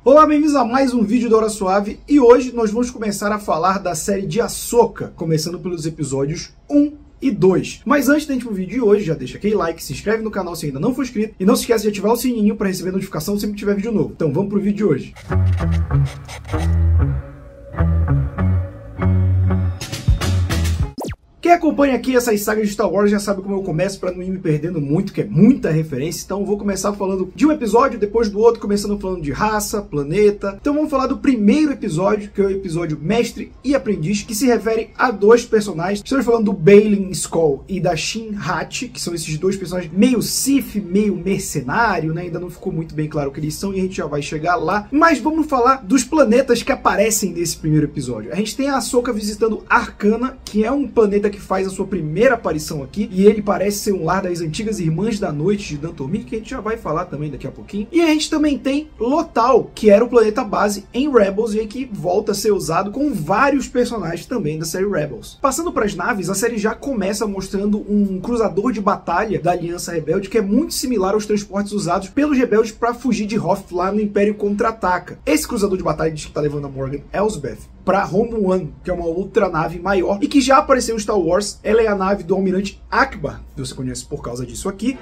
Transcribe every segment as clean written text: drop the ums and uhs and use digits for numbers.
Olá, bem-vindos a mais um vídeo da Hora Suave e hoje nós vamos começar a falar da série de Ahsoka, começando pelos episódios 1 e 2. Mas antes da gente ir pro vídeo de hoje, já deixa aquele like, se inscreve no canal se ainda não for inscrito e não se esquece de ativar o sininho para receber notificação sempre que tiver vídeo novo. Então vamos pro vídeo de hoje. Quem acompanha aqui essas sagas de Star Wars já sabe como eu começo para não ir me perdendo muito, que é muita referência. Então eu vou começar falando de um episódio, depois do outro, começando falando de raça, planeta. Então vamos falar do primeiro episódio, que é o episódio Mestre e Aprendiz, que se refere a dois personagens. Estamos falando do Baylan Skoll e da Shin Hati, que são esses dois personagens meio Sith, meio mercenário, né? Ainda não ficou muito bem claro o que eles são e a gente já vai chegar lá. Mas vamos falar dos planetas que aparecem nesse primeiro episódio. A gente tem a Ahsoka visitando Arcana, que é um planeta que faz a sua primeira aparição aqui, e ele parece ser um lar das antigas Irmãs da Noite de Dathomir, que a gente já vai falar também daqui a pouquinho. E a gente também tem Lothal, que era o planeta base em Rebels e que volta a ser usado com vários personagens também da série Rebels. Passando para as naves, a série já começa mostrando um cruzador de batalha da Aliança Rebelde que é muito similar aos transportes usados pelos rebeldes para fugir de Hoth lá no Império Contra-Ataca. Esse cruzador de batalha diz que está levando a Morgan Elsbeth para Home One, que é uma outra nave maior e que já apareceu em Star Wars. Ela é a nave do Almirante Ackbar, que você conhece por causa disso aqui.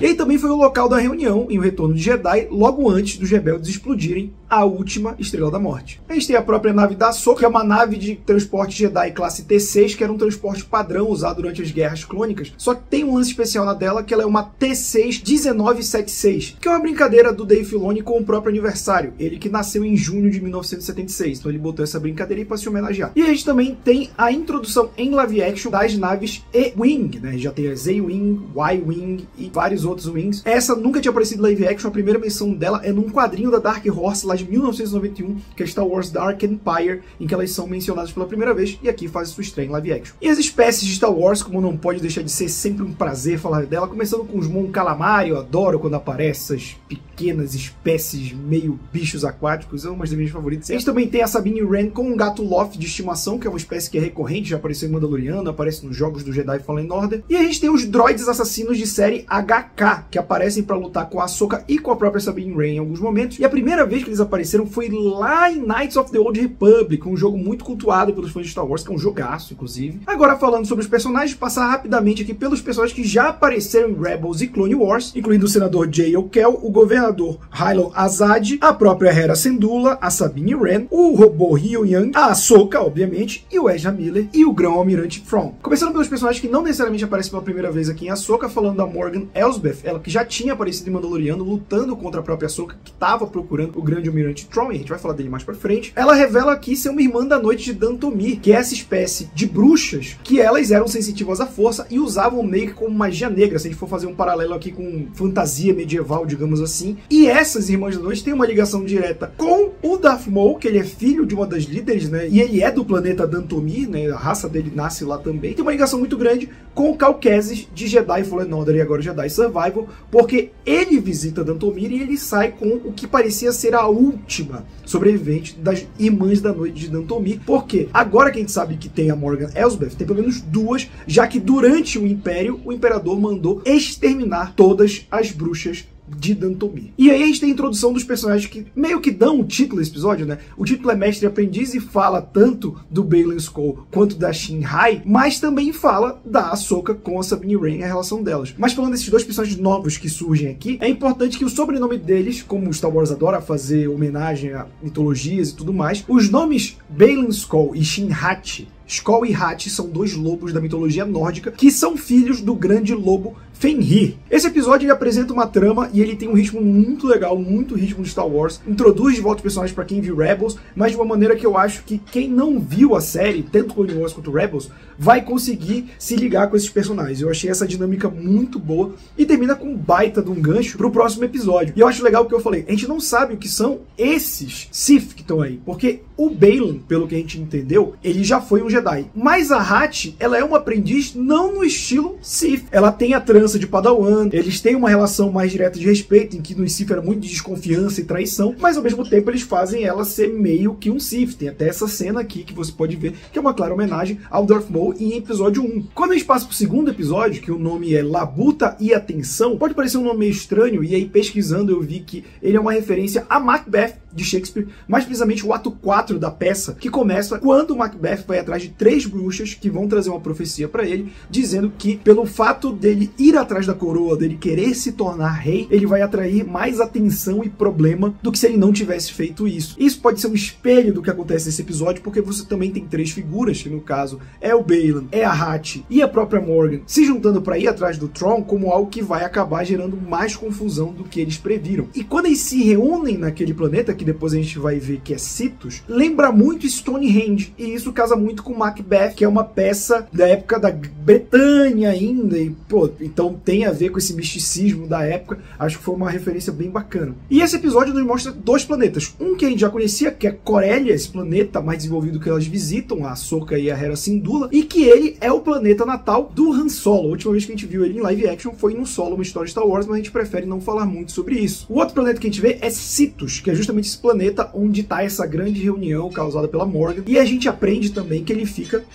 E aí também foi o local da reunião em O Retorno de Jedi, logo antes dos rebeldes explodirem a última Estrela da Morte. A gente tem a própria nave da Ahsoka, que é uma nave de transporte Jedi classe T6, que era um transporte padrão usado durante as Guerras Clônicas, só que tem um lance especial na dela, que ela é uma T6-1976, que é uma brincadeira do Dave Filoni com o próprio aniversário, ele que nasceu em junho de 1976, então ele botou essa brincadeira aí para se homenagear. E a gente também tem a introdução em live action das naves E-Wing, né? Já tem a Z-Wing, Y-Wing e vários outros Wings. Essa nunca tinha aparecido em live action, a primeira menção dela é num quadrinho da Dark Horse lá de 1991, que é Star Wars Dark Empire, em que elas são mencionadas pela primeira vez e aqui faz sua estreia em live action. E as espécies de Star Wars, como não pode deixar de ser sempre um prazer falar dela, começando com os Mon Calamari, eu adoro quando aparecem essas pequenas espécies meio bichos aquáticos, é uma das minhas favoritas. A gente também tem a Sabine Wren com um gato Loth de estimação, que é uma espécie que é recorrente, já apareceu em Mandaloriano, aparece nos jogos do Jedi Fallen Order. E a gente tem os droids assassinos de série HK, que aparecem para lutar com a Ahsoka e com a própria Sabine Wren em alguns momentos. E a primeira vez que eles apareceram foi lá em Knights of the Old Republic, um jogo muito cultuado pelos fãs de Star Wars, que é um jogaço, inclusive. Agora, falando sobre os personagens, passar rapidamente aqui pelos personagens que já apareceram em Rebels e Clone Wars, incluindo o senador Jay O'Kell, o governador Hylo Azad, a própria Hera Syndulla, a Sabine Wren, o robô Ryu Yang, a Ahsoka, obviamente, e o Ezra Miller e o grão-almirante Thrawn. Começando pelos personagens que não necessariamente aparecem pela primeira vez aqui em Ahsoka, falando da Morgan Elsbeth, ela que já tinha aparecido em Mandaloriano, lutando contra a própria Ahsoka, que estava procurando o grande almirante Thrawn, e a gente vai falar dele mais pra frente. Ela revela aqui ser uma irmã da noite de Dathomir, que é essa espécie de bruxas que elas eram sensitivas à força e usavam meio que como magia negra, se a gente for fazer um paralelo aqui com fantasia medieval, digamos assim. E essas irmãs da noite têm uma ligação direta com o Darth Maul, que ele é filho de uma das líderes, né? E ele é do planeta Dathomir, né? A raça dele nasce lá também. Tem uma ligação muito grande com o Cal Kestis de Jedi Fallen Order e agora Jedi Survival, porque ele visita Dathomir e ele sai com o que parecia ser a última sobrevivente das Irmãs da Noite de Dathomir, porque agora que a gente sabe que tem a Morgan Elsbeth, tem pelo menos duas, já que durante o Império, o Imperador mandou exterminar todas as bruxas de Dathomir. E aí a gente tem a introdução dos personagens que meio que dão o título desse episódio, né? O título é Mestre e Aprendiz e fala tanto do Baylan Skoll quanto da Shin Hati, mas também fala da Ahsoka com a Sabine Wren e a relação delas. Mas falando desses dois personagens novos que surgem aqui, é importante que o sobrenome deles, como o Star Wars adora fazer homenagem a mitologias e tudo mais, os nomes Baylan Skoll e Shin Hati, Skoll e Hati são dois lobos da mitologia nórdica que são filhos do grande lobo Fenrir. Esse episódio ele apresenta uma trama e ele tem um ritmo muito legal, muito ritmo de Star Wars. Introduz de volta os personagens para quem viu Rebels, mas de uma maneira que eu acho que quem não viu a série, tanto Clone Wars quanto Rebels, vai conseguir se ligar com esses personagens. Eu achei essa dinâmica muito boa e termina com um baita de um gancho pro próximo episódio. E eu acho legal o que eu falei, a gente não sabe o que são esses Sith que estão aí, porque o Baylan, pelo que a gente entendeu, ele já foi um Jedi. Mas a Hatch, ela é uma aprendiz não no estilo Sith. Ela tem a trança de Padawan, eles têm uma relação mais direta de respeito, em que no Sith era muito de desconfiança e traição, mas ao mesmo tempo eles fazem ela ser meio que um Sith. Tem até essa cena aqui que você pode ver, que é uma clara homenagem ao Darth Maul em episódio 1. Quando a gente passa pro segundo episódio, que o nome é Labuta e Atenção, pode parecer um nome meio estranho, e aí pesquisando eu vi que ele é uma referência a Macbeth de Shakespeare, mais precisamente o ato 4 da peça, que começa quando Macbeth vai atrás de 3 bruxas que vão trazer uma profecia para ele, dizendo que pelo fato dele ir atrás da coroa, dele querer se tornar rei, ele vai atrair mais atenção e problema do que se ele não tivesse feito isso. Isso pode ser um espelho do que acontece nesse episódio, porque você também tem 3 figuras, que no caso é o Baylan, é a Hatch e a própria Morgan, se juntando para ir atrás do Thrawn como algo que vai acabar gerando mais confusão do que eles previram. E quando eles se reúnem naquele planeta, que depois a gente vai ver que é Citos, lembra muito Stonehenge, e isso casa muito com Macbeth, que é uma peça da época da Bretanha ainda, e pô, então tem a ver com esse misticismo da época. Acho que foi uma referência bem bacana. E esse episódio nos mostra 2 planetas, um que a gente já conhecia, que é Corellia, esse planeta mais desenvolvido que elas visitam, a Ahsoka e a Hera Syndulla, e que ele é o planeta natal do Han Solo. A última vez que a gente viu ele em live action foi no Solo, uma história de Star Wars, mas a gente prefere não falar muito sobre isso. O outro planeta que a gente vê é Citos, que é justamente esse planeta onde está essa grande reunião causada pela Morgan, e a gente aprende também que ele fica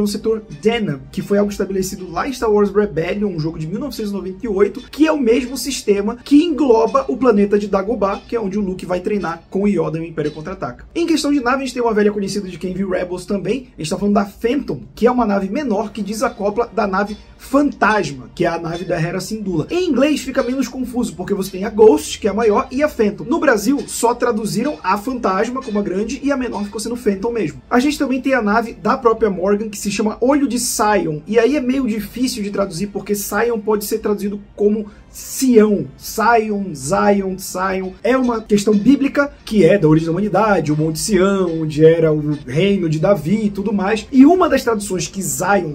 no setor Denham, que foi algo estabelecido lá em Star Wars Rebellion, um jogo de 1998, que é o mesmo sistema que engloba o planeta de Dagobah, que é onde o Luke vai treinar com o Yoda no Império Contra-Ataca. Em questão de nave, a gente tem uma velha conhecida de quem viu Rebels também, a gente está falando da Phantom, que é uma nave menor que desacopla da nave Fantasma, que é a nave da Hera Syndulla. Em inglês fica menos confuso, porque você tem a Ghost, que é a maior, e a Phantom. No Brasil, só traduziram a Fantasma como a grande, e a menor ficou sendo Phantom mesmo. A gente também tem a nave da própria Morgan, que se chama Olho de Sion, e aí é meio difícil de traduzir, porque Sion pode ser traduzido como Sião, Zion, é uma questão bíblica que é da origem da humanidade, o Monte Sião, onde era o reino de Davi e tudo mais, e uma das traduções que Zion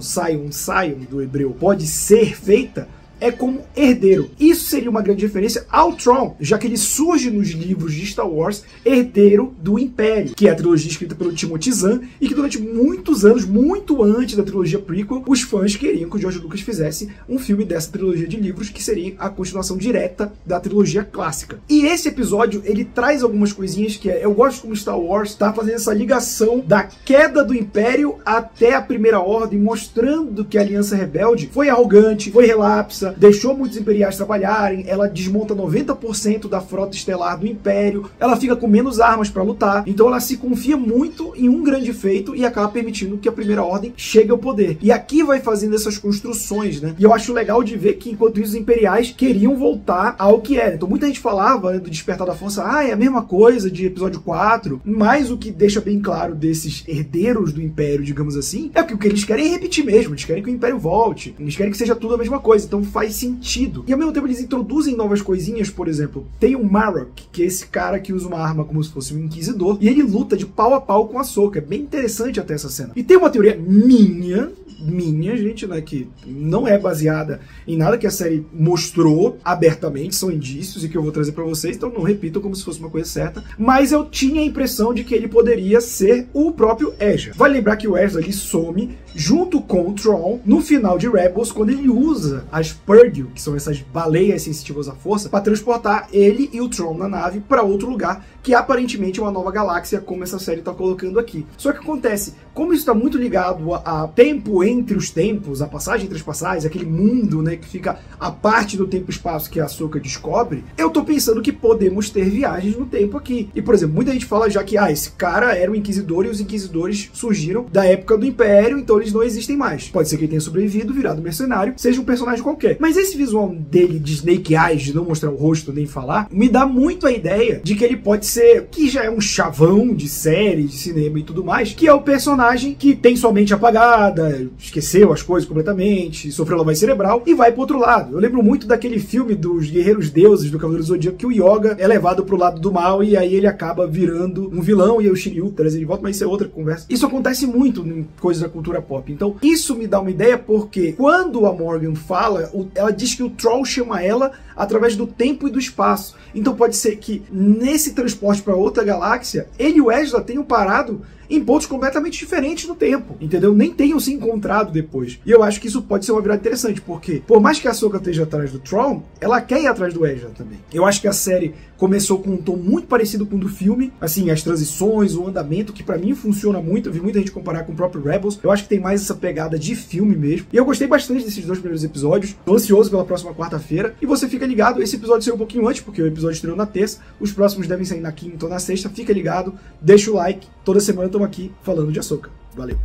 do hebreu pode ser feita é como herdeiro. Isso seria uma grande referência ao Thrawn, já que ele surge nos livros de Star Wars herdeiro do Império, que é a trilogia escrita pelo Timothy Zahn, e que durante muitos anos, muito antes da trilogia prequel, os fãs queriam que o George Lucas fizesse um filme dessa trilogia de livros, que seria a continuação direta da trilogia clássica. E esse episódio, ele traz algumas coisinhas que eu gosto como Star Wars está fazendo essa ligação da queda do Império até a Primeira Ordem, mostrando que a Aliança Rebelde foi arrogante, foi relapsa, deixou muitos imperiais trabalharem, ela desmonta 90% da frota estelar do Império, ela fica com menos armas para lutar, então ela se confia muito em um grande feito e acaba permitindo que a Primeira Ordem chegue ao poder. E aqui vai fazendo essas construções, né? E eu acho legal de ver que enquanto isso os imperiais queriam voltar ao que era. Então muita gente falava, né, do Despertar da Força, é a mesma coisa de episódio 4, mas o que deixa bem claro desses herdeiros do Império, digamos assim, é que o que eles querem é repetir mesmo, eles querem que o Império volte, eles querem que seja tudo a mesma coisa, então faz sentido. E ao mesmo tempo eles introduzem novas coisinhas, por exemplo, tem o Marrok, que é esse cara que usa uma arma como se fosse um inquisidor, e ele luta de pau a pau com a Ahsoka. É bem interessante até essa cena. E tem uma teoria minha, gente, né, que não é baseada em nada que a série mostrou abertamente, são indícios e que eu vou trazer pra vocês, então não repitam como se fosse uma coisa certa, mas eu tinha a impressão de que ele poderia ser o próprio Ezra. Vale lembrar que o Ezra ali some junto com o Thrawn no final de Rebels, quando ele usa as Purrgil, que são essas baleias sensitivas à força, para transportar ele e o Thrawn na nave para outro lugar, que aparentemente é uma nova galáxia, como essa série está colocando aqui. Só que acontece, como isso está muito ligado a tempo entre os tempos, a passagem entre as passagens, aquele mundo, né, que fica a parte do tempo e espaço que a Ahsoka descobre, eu tô pensando que podemos ter viagens no tempo aqui. E, por exemplo, muita gente fala já que, esse cara era um inquisidor e os inquisidores surgiram da época do Império, então eles não existem mais. Pode ser que ele tenha sobrevivido, virado mercenário, seja um personagem qualquer. Mas esse visual dele de Snake Eyes, de não mostrar o rosto nem falar, me dá muito a ideia de que ele pode ser, que já é um chavão de série, de cinema e tudo mais, que é o personagem que tem sua mente apagada, esqueceu as coisas completamente, sofreu lavagem cerebral e vai pro outro lado. Eu lembro muito daquele filme dos Guerreiros Deuses do Cavaleiro do Zodíaco, que o Yoga é levado pro lado do mal e aí ele acaba virando um vilão e aí o Shiryu traz ele de volta, mas isso é outra conversa. Isso acontece muito em coisas da cultura pop. Então isso me dá uma ideia porque quando a Morgan fala, ela diz que o Thrawn chama ela através do tempo e do espaço. Então pode ser que nesse transporte para outra galáxia, ele e o Ezra tenham parado em pontos completamente diferentes no tempo, entendeu? Nem tenham se encontrado depois. E eu acho que isso pode ser uma virada interessante, porque por mais que a Ahsoka esteja atrás do Thrawn, ela quer ir atrás do Ezra também. Eu acho que a série começou com um tom muito parecido com o do filme, assim, as transições, o andamento, que pra mim funciona muito. Eu vi muita gente comparar com o próprio Rebels. Eu acho que tem mais essa pegada de filme mesmo. E eu gostei bastante desses 2 primeiros episódios. Tô ansioso pela próxima quarta-feira. E você fica ligado, esse episódio saiu um pouquinho antes, porque o episódio estreou na terça. Os próximos devem sair na quinta ou na sexta. Fica ligado, deixa o like. Toda semana estamos aqui falando de Ahsoka. Valeu!